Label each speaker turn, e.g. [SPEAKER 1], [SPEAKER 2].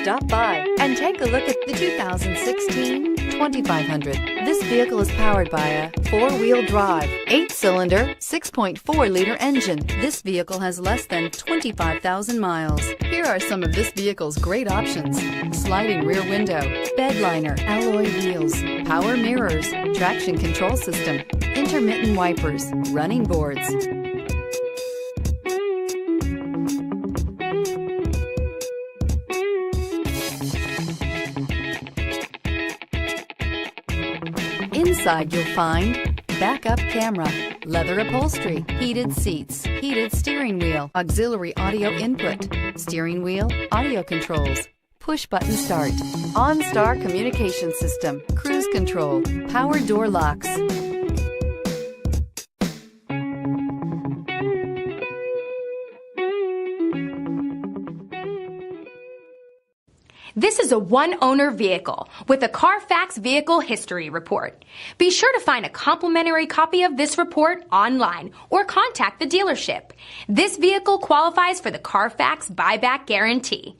[SPEAKER 1] Stop by and take a look at the 2016 2500. This vehicle is powered by a 4-wheel drive, 8-cylinder, 6.4-liter engine. This vehicle has less than 25,000 miles. Here are some of this vehicle's great options: sliding rear window, bed liner, alloy wheels, power mirrors, traction control system, intermittent wipers, running boards. Inside you'll find backup camera, leather upholstery, heated seats, heated steering wheel, auxiliary audio input, steering wheel audio controls, push button start, OnStar communication system, cruise control, power door locks.
[SPEAKER 2] This is a one-owner vehicle with a Carfax Vehicle History Report. Be sure to find a complimentary copy of this report online or contact the dealership. This vehicle qualifies for the Carfax Buyback Guarantee.